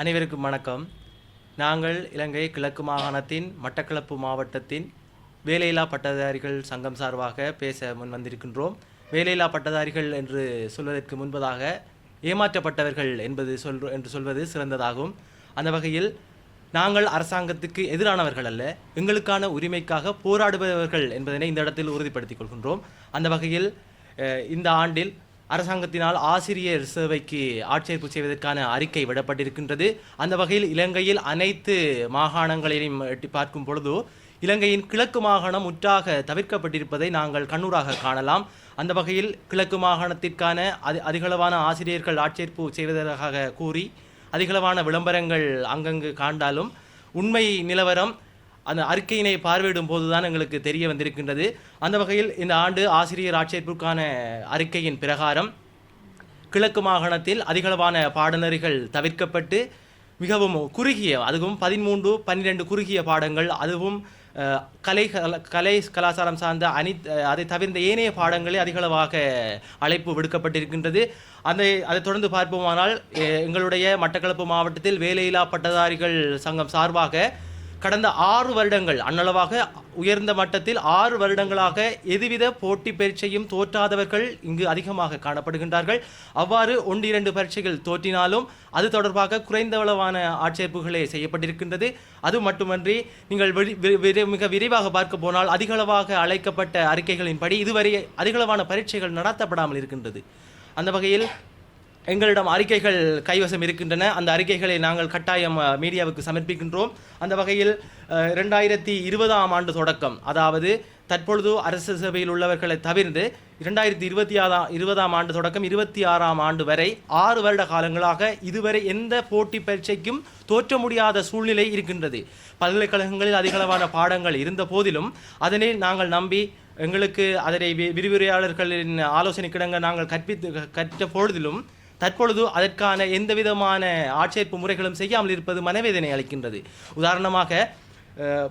அனைவருக்கும் வணக்கம். நாங்கள் இலங்கை கிழக்கு மாகாணத்தின் மட்டக்களப்பு மாவட்டத்தின் வேலையில்லா பட்டதாரிகள் சங்கம் சார்பாக பேச முன் வந்திருக்கின்றோம். வேலையில்லா பட்டதாரிகள் என்று சொல்வதற்கு முன்பதாக ஏமாற்றப்பட்டவர்கள் என்று சொல்வது சிறந்ததாகும். அந்த வகையில் நாங்கள் அரசாங்கத்துக்கு எதிரானவர்கள் அல்ல, எங்களுக்கான உரிமைக்காக போராடுபவர்கள் என்பதனை இந்த இடத்தில் உறுதிப்படுத்திக் கொள்கின்றோம். அந்த வகையில் இந்த ஆண்டில் அரசாங்கத்தினால் ஆசிரியர் சேவைக்கு ஆட்சேர்ப்பு செய்வதற்கான அறிக்கை விடப்பட்டிருக்கின்றது. அந்த வகையில் இலங்கையில் அனைத்து மாகாணங்களையும் எட்டி பார்க்கும் பொழுது இலங்கையின் கிழக்கு மாகாணம் முற்றாக தவிர்க்கப்பட்டிருப்பதை நாங்கள் கண்ணூராக காணலாம். அந்த வகையில் கிழக்கு மாகாணத்திற்கான அதிகளவான ஆசிரியர்கள் ஆட்சேர்ப்பு செய்வதற்காக கூறி அதிகளவான விளம்பரங்கள் அங்கங்கு காண்டாலும் உண்மை நிலவரம் அந்த அறிக்கையினை பார்வையிடும் போதுதான் எங்களுக்கு தெரிய வந்திருக்கின்றது. அந்த வகையில் இந்த ஆண்டு ஆசிரியர் ஆட்சேர்ப்புக்கான அறிக்கையின் பிரகாரம் கிழக்கு மாகாணத்தில் அதிகளவான பாடநெறிகள் தவிர்க்கப்பட்டு மிகவும் குறுகிய, அதுவும் 13-12 குறுகிய பாடங்கள், அதுவும் கலை கலாச்சாரம் சார்ந்த அதை தவிர்ந்த ஏனைய பாடங்களே அதிகளவாக அழைப்பு விடுக்கப்பட்டிருக்கின்றது. அதை தொடர்ந்து பார்ப்போமானால் எங்களுடைய மட்டக்களப்பு மாவட்டத்தில் வேலையில்லா பட்டதாரிகள் சங்கம் சார்பாக கடந்த 6 வருடங்கள் அன்னளவாக உயர்ந்த மட்டத்தில் 6 வருடங்களாக எதுவித போட்டி பரீட்சையும் தோற்றாதவர்கள் இங்கு அதிகமாக காணப்படுகின்றார்கள். அவ்வாறு 1-2 பரீட்சைகள் தோற்றினாலும் அது தொடர்பாக குறைந்தளவான ஆட்சேர்ப்புகளே செய்யப்பட்டிருக்கின்றது. அது மட்டுமன்றி நீங்கள் மிக விரைவாக பார்க்க போனால் அதிகளவாக அழைக்கப்பட்ட அறிக்கைகளின்படி இதுவரை அதிகளவான பரீட்சைகள் நடத்தப்படாமல் இருக்கின்றது. அந்த வகையில் எங்களிடம் அறிக்கைகள் கைவசம் இருக்கின்றன. அந்த அறிக்கைகளை நாங்கள் கட்டாயம் மீடியாவுக்கு சமர்ப்பிக்கின்றோம். அந்த வகையில் 2020ஆம் ஆண்டு தொடக்கம், அதாவது தற்பொழுது அரசு சேவையில் உள்ளவர்களை தவிர்த்து 2020ஆம் ஆண்டு தொடக்கம் 26ஆம் ஆண்டு வரை 6 வருட காலங்களாக இதுவரை எந்த போட்டி பரீட்சைக்கும் தோற்ற முடியாத சூழ்நிலை இருக்கின்றது. பல்கலைக்கழகங்களில் அதிகளவான பாடங்கள் இருந்த போதிலும் அதனை நாங்கள் நம்பி எங்களுக்கு அதனை விரிவுரையாளர்களின் ஆலோசனைக்கிடங்க நாங்கள் கற்ற பொழுதிலும் தற்பொழுது அதற்கான எந்த விதமான ஆட்சேர்ப்பு முறைகளும் செய்யாமல் இருப்பது மனவேதனை அளிக்கின்றது. உதாரணமாக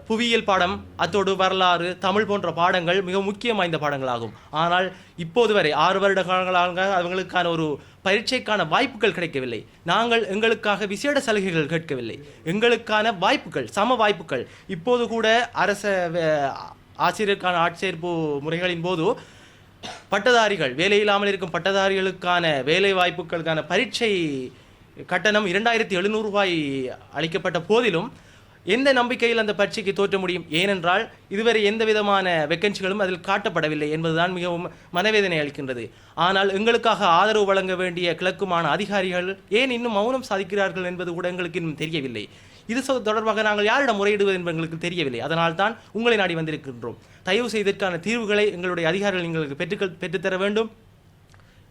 புவியியல் பாடம், அத்தோடு வரலாறு, தமிழ் போன்ற பாடங்கள் மிக முக்கியம் வாய்ந்த பாடங்களாகும். ஆனால் இப்போது வரை 6 வருட காலங்களாக அவங்களுக்கான ஒரு பரீட்சைக்கான வாய்ப்புகள் கிடைக்கவில்லை. நாங்கள் எங்களுக்காக விசேட சலுகைகள் கேட்கவில்லை. எங்களுக்கான வாய்ப்புகள், சம வாய்ப்புகள் இப்போது கூட ஆசிரியருக்கான ஆட்சேர்ப்பு முறைகளின் போது பட்டதாரிகள், வேலையில்லாமல் இருக்கும் பட்டதாரிகளுக்கான வேலை வாய்ப்புகளுக்கான பரீட்சை கட்டணம் 2700 ரூபாய் அளிக்கப்பட்ட போதிலும் எந்த நம்பிக்கையில் அந்த பரீட்சைக்கு தோற்ற முடியும்? ஏனென்றால் இதுவரை எந்த விதமான வேக்கன்சிகளும் அதில் காட்டப்படவில்லை என்பதுதான் மிகவும் மனவேதனை அளிக்கின்றது. ஆனால் எங்களுக்காக ஆதரவு வழங்க வேண்டிய கிழக்குமான அதிகாரிகள் ஏன் இன்னும் மௌனம் சாதிக்கிறார்கள் என்பது கூட எங்களுக்கு இன்னும் தெரியவில்லை. இது தொடர்பாக நாங்கள் யாரிடம் முறையிடுவது என்பது எங்களுக்கு தெரியவில்லை. அதனால் தான் உங்களை நாடி வந்திருக்கின்றோம். தயவு செய்ததற்கான தீர்வுகளை எங்களுடைய அதிகாரிகள் எங்களுக்கு பெற்றுத்தர வேண்டும்.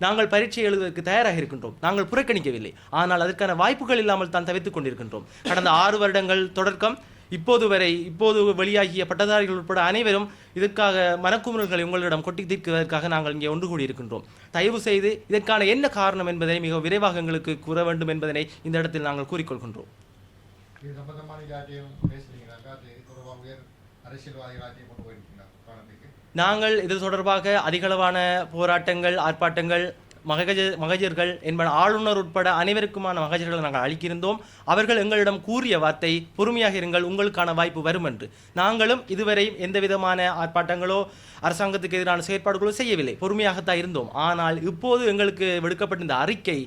நாங்கள் பரீட்சை எழுதுவதற்கு தயாராக இருக்கின்றோம். நாங்கள் புறக்கணிக்கவில்லை. ஆனால் அதற்கான வாய்ப்புகள் இல்லாமல் தான் தவிர்த்துக் கொண்டிருக்கின்றோம். கடந்த 6 வருடங்கள் தொடக்கம் இப்போது வெளியாகிய பட்டதாரிகள் உட்பட அனைவரும் இதற்காக மனக்குமுறல்களை உங்களிடம் கொட்டி தீர்க்குவதற்காக நாங்கள் இங்கே ஒன்று கூடியிருக்கின்றோம். தயவு செய்து இதற்கான என்ன காரணம் என்பதை மிக விரைவாக எங்களுக்கு கூற வேண்டும் என்பதனை இந்த இடத்தில் நாங்கள் கூறிக்கொள்கின்றோம். நாங்கள் இது தொடர்பாக அதிகளவான போராட்டங்கள், ஆர்ப்பாட்டங்கள், மகஜர்கள் என்பன ஆளுநர் உட்பட அனைவருக்குமான மகஜர்களை நாங்கள் அளிக்கின்றோம். அவர்கள் எங்களிடம் கூறிய வார்த்தை, பொறுமையாக இருங்கள், உங்களுக்கான வாய்ப்பு வரும் என்று. நாங்களும் இதுவரை எந்த விதமான ஆர்ப்பாட்டங்களோ அரசாங்கத்துக்கு எதிரான செயற்பாடுகளோ செய்யவில்லை, பொறுமையாகத்தான் இருந்தோம். ஆனால் இப்போது எங்களுக்கு விடுக்கப்பட்டிருந்த அறிக்கை,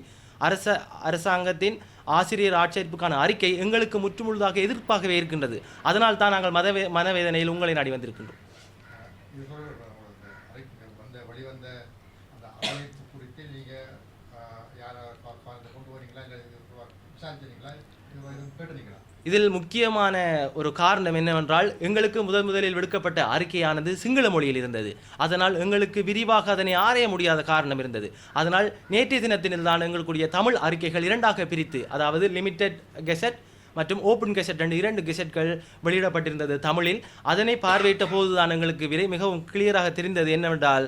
அரசாங்கத்தின் ஆசிரியர் ஆட்சேர்ப்புக்கான அறிக்கை எங்களுக்கு முற்றுமுழுதாக எதிர்ப்பாகவே இருக்கின்றது. அதனால் தான் நாங்கள் மனவேதனையில் உங்களை நாடி வந்திருக்கின்றோம். இதில் முக்கியமான ஒரு காரணம் என்னவென்றால், எங்களுக்கு முதலில் விடுக்கப்பட்ட அறிக்கையானது சிங்கள மொழியில் இருந்தது. அதனால் எங்களுக்கு விரிவாக அதனை ஆராய முடியாத காரணம் இருந்தது. அதனால் நேற்றைய தினத்தினில் தான் எங்களுடைய தமிழ் அறிக்கைகள் 2ஆக பிரித்து, அதாவது லிமிடெட் கெசட் மற்றும் ஓப்பன் கெசட் என்ற 2 கெசட்கள் வெளியிடப்பட்டிருந்தது தமிழில். அதனை பார்வையிட்ட போதுதான் எங்களுக்கு மிகவும் கிளியராக தெரிந்தது என்னவென்றால்,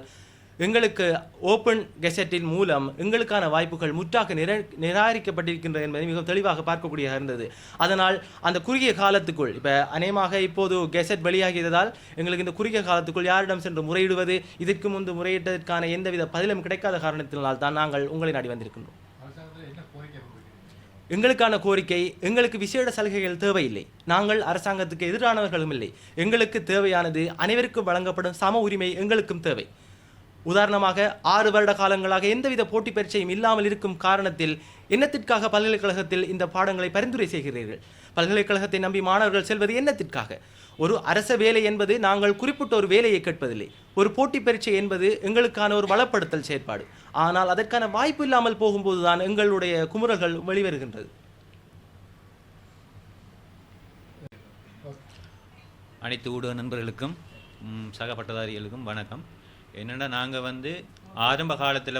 எங்களுக்கு ஓப்பன் கெசட்டின் மூலம் எங்களுக்கான வாய்ப்புகள் முற்றாக நிராகரிக்கப்பட்டிருக்கின்றது என்பதை மிகவும் தெளிவாக பார்க்கக்கூடியதாக இருந்தது. அதனால் அந்த குறுகிய காலத்துக்குள், இப்போ அநேகமாக இப்போது கெசட் வெளியாகியதால் எங்களுக்கு இந்த குறுகிய காலத்துக்குள் யாரிடம் சென்று முறையிடுவது, இதற்கு முன்பு முறையிட்டதற்கான எந்தவித பதிலும் கிடைக்காத காரணத்தினால் தான் நாங்கள் உங்களை நாடி வந்திருக்கின்றோம். எங்களுக்கான கோரிக்கை, எங்களுக்கு விசேட சலுகைகள் தேவையில்லை. நாங்கள் அரசாங்கத்துக்கு எதிரானவர்களும் இல்லை. எங்களுக்கு தேவையானது அனைவருக்கும் வழங்கப்படும் சம உரிமை எங்களுக்கும் தேவை. உதாரணமாக 6 வருட காலங்களாக எந்தவித போட்டி பரீட்சையும் இல்லாமல் இருக்கும் காரணத்தில் என்னத்திற்காக பல்கலைக்கழகத்தில் இந்த பாடங்களை பரிந்துரை செய்கிறீர்கள்? பல்கலைக்கழகத்தை நம்பி மாணவர்கள் செல்வது என்னத்திற்காக? ஒரு அரச வேலை என்பது நாங்கள் குறிப்பிட்ட ஒரு வேலையை கேட்பதில்லை. ஒரு போட்டி பரீட்சை என்பது எங்களுக்கான ஒரு வளப்படுத்தல் செயற்பாடு. ஆனால் அதற்கான வாய்ப்பு இல்லாமல் போகும்போதுதான் எங்களுடைய குமுறல்கள் வெளிவருகின்றது. அனைத்து ஊடக நண்பர்களுக்கும் சக பட்டதாரிகளுக்கும் வணக்கம். என்னென்னா, நாங்கள் ஆரம்ப காலத்தில்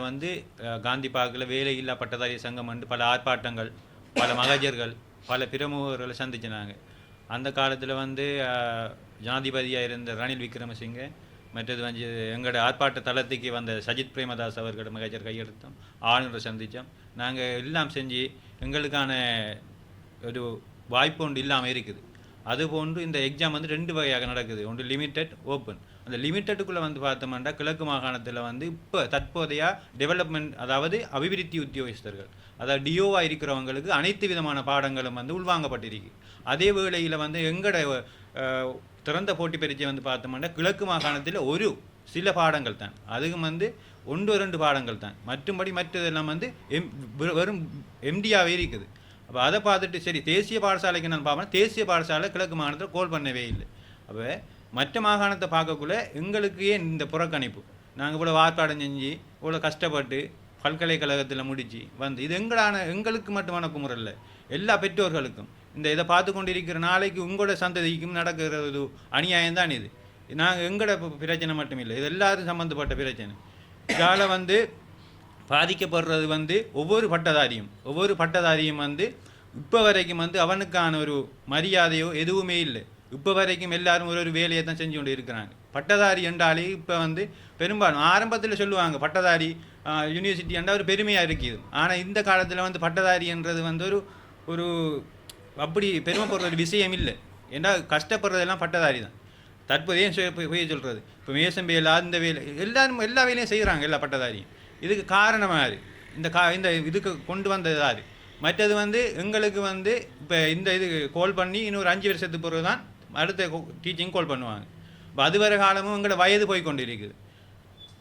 காந்தி பார்க்கில் வேலையில்லா பட்டதாரி சங்கம் பல ஆர்ப்பாட்டங்கள், பல மகஜர்கள், பல பிரமுகர்களை சந்திச்சினாங்க. அந்த காலத்தில் ஜனாதிபதியாக இருந்த ரணில் விக்ரமசிங்கே, மற்றது எங்களோட ஆர்ப்பாட்ட தளத்துக்கு வந்த சஜித் பிரேமதாஸ் அவர்களோட மகஜர் கையெழுத்தோம், ஆளுநரை சந்தித்தோம். நாங்கள் எல்லாம் செஞ்சு எங்களுக்கான ஒரு வாய்ப்பு ஒன்று இல்லாமல் இருக்குது. அதுபோன்று இந்த எக்ஸாம் 2 வகையாக நடக்குது. ஒன்று லிமிட்டட், ஓப்பன். அந்த லிமிட்டடுக்குள்ளே பார்த்தோம்னா கிழக்கு மாகாணத்தில் இப்போ தற்போதைய டெவலப்மெண்ட், அதாவது அபிவிருத்தி உத்தியோகஸ்தர்கள், அதாவது டிஓவாக இருக்கிறவங்களுக்கு அனைத்து விதமான பாடங்களும் உள்வாங்கப்பட்டிருக்கு. அதே வேளையில் எங்களோட திறந்த போட்டி பரீட்சை பார்த்தோம்னா கிழக்கு மாகாணத்தில் ஒரு சில பாடங்கள் தான், அதுவும் 1-2 பாடங்கள் தான். மற்றதெல்லாம் வெறும் எம்டியாகவே இருக்குது. அப்போ அதை பார்த்துட்டு சரி தேசிய பாடசாலைக்கு நான் பார்ப்பேன், தேசிய பாடசாலை கிழக்கு மாகாணத்தில் கோல் பண்ணவே இல்லை. அப்போ மற்ற மாகாணத்தை பார்க்கக்குள்ள எங்களுக்கு ஏன் இந்த புறக்கணிப்பு? நாங்கள் இவ்வளோ ஆர்ப்பாட்டம் செஞ்சு இவ்வளோ கஷ்டப்பட்டு பல்கலைக்கழகத்தில் முடித்து இது எங்களுக்கு மட்டுமான குமுறல்ல, எல்லா பெற்றோர்களுக்கும். இதை பார்த்து கொண்டிருக்கிற நாளைக்கு உங்களோட சந்ததிக்கும் நடக்கிற ஒரு அநியாயம் தான் இது. நாங்கள் எங்களோட பிரச்சனை மட்டும் இல்லை, இது எல்லாரும் சம்மந்தப்பட்ட பிரச்சனை. இதால் பாதிக்கப்படுறது ஒவ்வொரு பட்டதாரியும் இப்போ வரைக்கும் அவனுக்கான ஒரு மரியாதையோ எதுவுமே இல்லை. இப்போ வரைக்கும் எல்லாரும் ஒரு வேலையை தான் செஞ்சு கொண்டு இருக்கிறாங்க. பட்டதாரி என்றாலே இப்போ பெரும்பாலும் ஆரம்பத்தில் சொல்லுவாங்க பட்டதாரி யூனிவர்சிட்டி என்றால் ஒரு பெருமையாக இருக்குது. ஆனால் இந்த காலத்தில் பட்டதாரி என்றது ஒரு அப்படி பெருமைப்படுற ஒரு விஷயம் இல்லை. ஏன்னா கஷ்டப்படுறதெல்லாம் பட்டதாரி தான். தற்போதைய போய் சொல்கிறது இப்போ மேசம் வேலை, அந்த வேலை, எல்லா வேலையும் செய்கிறாங்க எல்லா பட்டதாரியும். இதுக்கு காரணமாக இந்த இதுக்கு கொண்டு வந்தது யார்? மற்றது எங்களுக்கு இப்போ இந்த இது கோல் பண்ணி இன்னொரு 5 வருஷத்துக்கு பிறகு தான் அடுத்த டீச்சிங் கோல் பண்ணுவாங்க. இப்போ அது வர காலமும் எங்களோட வயது போய் கொண்டு இருக்குது.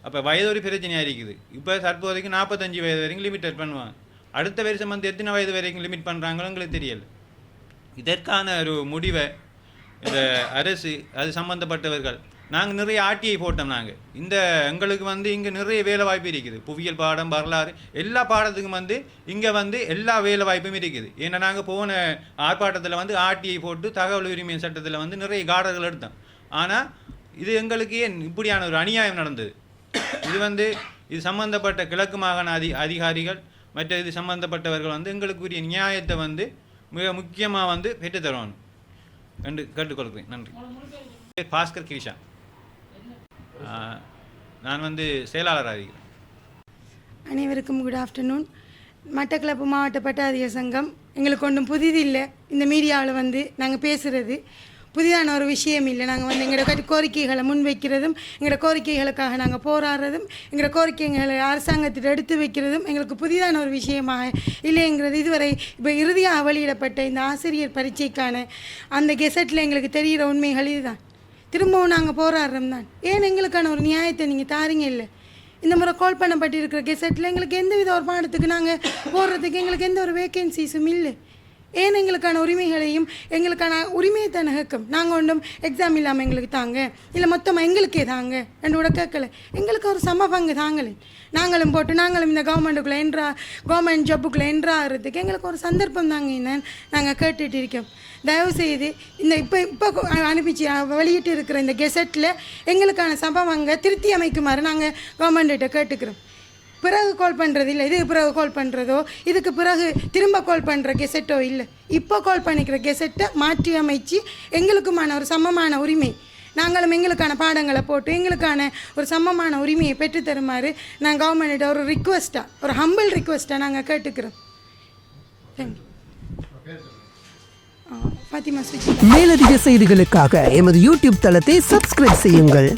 அப்போ வயது ஒரு பிரச்சனையாக இருக்குது. இப்போ தற்போதைக்கு 45 வயது வரைக்கும் லிமிட்டட் பண்ணுவாங்க. அடுத்த வருஷம் எத்தனை வயது வரைக்கும் லிமிட் பண்ணுறாங்களோ எங்களுக்கு தெரியலை. இதற்கான ஒரு முடிவை இந்த அரசு, அது சம்மந்தப்பட்டவர்கள், நாங்கள் நிறைய ஆர்டிஐ போட்டோம். நாங்கள் எங்களுக்கு இங்கே நிறைய வேலை வாய்ப்பு இருக்குது. புவியியல் பாடம், வரலாறு, எல்லா பாடத்துக்கும் இங்கே எல்லா வேலை வாய்ப்பும் இருக்குது. ஏன்னா நாங்கள் போன ஆர்ப்பாட்டத்தில் ஆர்டிஐ போட்டு தகவல் உரிமை சட்டத்தில் நிறைய கார்டர்கள் எடுத்தோம். ஆனால் இது எங்களுக்கு ஏன் இப்படியான ஒரு அநியாயம் நடந்தது? இது சம்பந்தப்பட்ட கிழக்கு மாகாண அதிகாரிகள் மற்ற இது சம்பந்தப்பட்டவர்கள் எங்களுக்குரிய நியாயத்தை மிக முக்கியமாக பெற்றுத்தருவாங்க என்று கேட்டுக்கொள்கிறேன். நன்றி. பாஸ்கர் கிரிஷா, நான் செயலாளராக இருக்கிறேன். அனைவருக்கும் குட் ஆஃப்டர்நூன். மட்டக்களப்பு மாவட்ட பட்டதாரிகள் சங்கம் எங்களுக்கு ஒன்றும் புதிது இல்லை. இந்த மீடியாவில் நாங்கள் பேசுகிறது புதிதான ஒரு விஷயம் இல்லை. நாங்கள் எங்களோட கோரிக்கைகளை முன்வைக்கிறதும், எங்களோட கோரிக்கைகளுக்காக நாங்கள் போராடுறதும், எங்களோட கோரிக்கைகளை அரசாங்கத்தில் எடுத்து வைக்கிறதும் எங்களுக்கு புதிதான ஒரு விஷயமாக இல்லைங்கிறது. இதுவரை இப்போ இறுதியாக வெளியிடப்பட்ட இந்த ஆசிரியர் பரீட்சைக்கான அந்த கெசட்டில் எங்களுக்கு தெரிகிற உண்மைகள் இதுதான். திரும்பவும் நாங்கள் போராடுறோம் தான். ஏன் எங்களுக்கான ஒரு நியாயத்தை நீங்கள் தாரீங்க இல்லை? இந்த முறை கால் பண்ணப்பட்டிருக்கிற கெசட்டில் எங்களுக்கு எந்தவித ஒரு பாடத்துக்கு நாங்கள் போடுறதுக்கு எங்களுக்கு எந்த ஒரு வேக்கன்சிஸும் இல்லை. ஏன் எங்களுக்கான உரிமைகளையும் எங்களுக்கான உரிமையை தானே கேட்கும். நாங்கள் ஒன்றும் எக்ஸாம் இல்லாமல் எங்களுக்கு தாங்க, இல்லை மொத்தமாக எங்களுக்கே தாங்க ரெண்டு கூட கேட்கல. எங்களுக்கு ஒரு சம பங்கு தாங்களே. நாங்களும் போட்டு நாங்களும் இந்த கவர்மெண்ட் ஜாப்புக்குள்ளே ஆகிறதுக்கு எங்களுக்கு ஒரு சந்தர்ப்பம் தாங்க என்னன்னு நாங்கள் கேட்டுட்டு இருக்கோம். தயவுசெய்து இந்த இப்போ அனுப்பிச்சு வெளியிட்டு இருக்கிற இந்த கெசட்டில் எங்களுக்கான சம பங்கை திருத்தி அமைக்குமாறு நாங்கள் கவர்மெண்ட்டிட்ட கேட்டுக்கிறோம். பிறகு கால் பண்ணுறது இல்லை, இதுக்கு பிறகு கால் பண்ணுறதோ, இதுக்கு பிறகு திரும்ப கால் பண்ணுற கெசட்டோ இல்லை. இப்போ கால் பண்ணிக்கிற கெசட்டை மாற்றி அமைச்சு எங்களுக்குமான ஒரு சமமான உரிமை, நாங்களும் எங்களுக்கான பாடங்களை போட்டு எங்களுக்கான ஒரு சமமான உரிமையை பெற்றுத்தருமாறு நாங்கள் கவர்மெண்ட்ட ஒரு ரிக்வெஸ்ட்டாக, ஒரு ஹம்பிள் ரிக்வெஸ்ட்டாக நாங்கள் கேட்டுக்கிறோம். தேங்க்யூ. மேலதிக செய்திகளுக்காக எமது யூடியூப் தளத்தை சப்ஸ்கிரைப் செய்யுங்கள்.